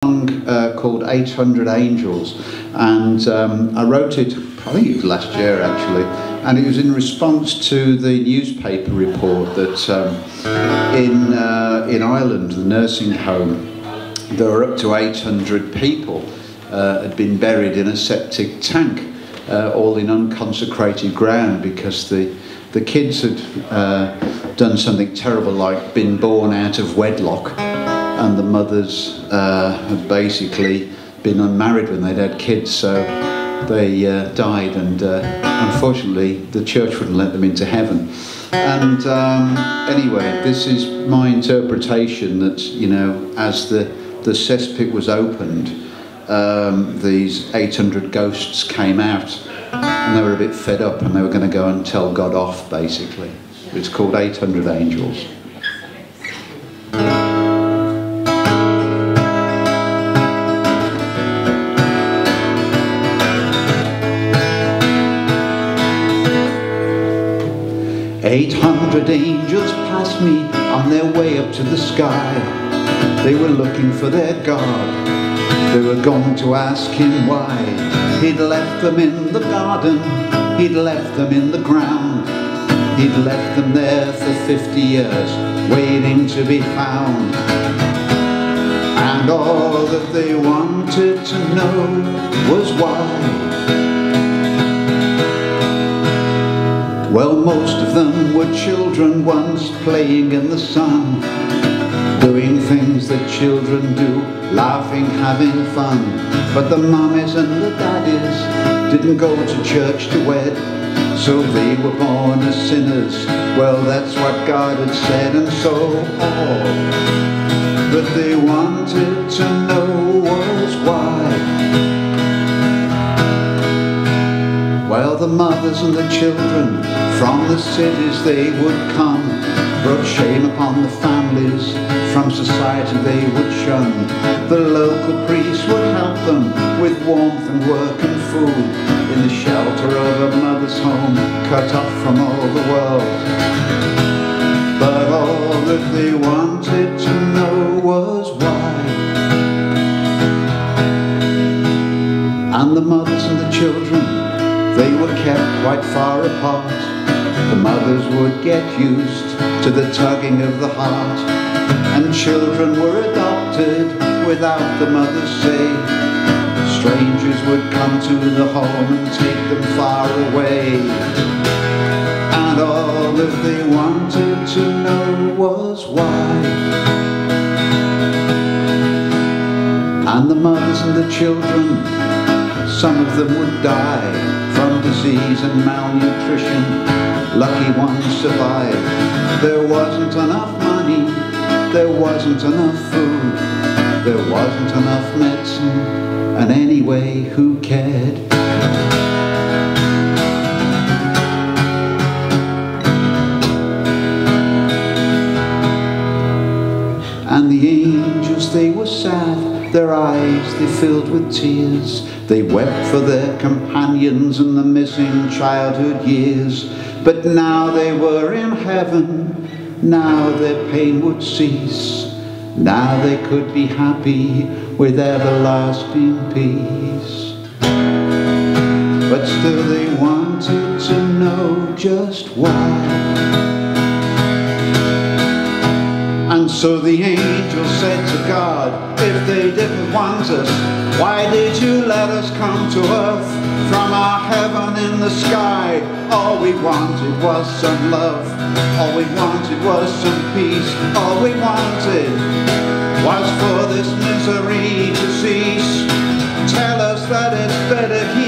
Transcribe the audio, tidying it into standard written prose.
Called 800 Angels, and I wrote it, I think it was last year actually, and it was in response to the newspaper report that in Ireland, the nursing home, there were up to 800 people had been buried in a septic tank, all in unconsecrated ground, because the kids had done something terrible, like been born out of wedlock, and the mothers had basically been unmarried when they'd had kids, so they died, and unfortunately the church wouldn't let them into heaven. And anyway, this is my interpretation that, you know, as the cesspit was opened, these 800 ghosts came out, and they were a bit fed up, and they were going to go and tell God off, basically. It's called 800 Angels. 800 angels passed me on their way up to the sky. They were looking for their God. They were going to ask him why. He'd left them in the garden. He'd left them in the ground. He'd left them there for 50 years, waiting to be found. And all that they wanted to know was why. Well, most of them were children once, playing in the sun, doing things that children do, laughing, having fun. But the mummies and the daddies didn't go to church to wed, so they were born as sinners. Well, that's what God had said, and so all that they wanted to know was why. Well, the mothers and the children from the cities they would come, brought shame upon the families, from society they would shun. The local priest would help them with warmth and work and food, in the shelter of a mother's home, cut off from all the world. But all that they wanted to know was why. And the mothers and the children, they were kept quite far apart. The mothers would get used to the tugging of the heart, and children were adopted without the mother's say. Strangers would come to the home and take them far away. And all that they wanted to know was why. And the mothers and the children, some of them would die from disease and malnutrition. Lucky ones survived. There wasn't enough money, there wasn't enough food, there wasn't enough medicine, and anyway, who cared? And the angels, they were sad, their eyes they filled with tears. They wept for their companions and the missing childhood years. But now they were in heaven, now their pain would cease. Now they could be happy with everlasting peace. But still they wanted to know just why. And so the angel said to God, if they didn't want us, why did you let us come to earth from our heaven in the sky? All we wanted was some love, all we wanted was some peace, all we wanted was for this misery to cease. Tell us that it's better here.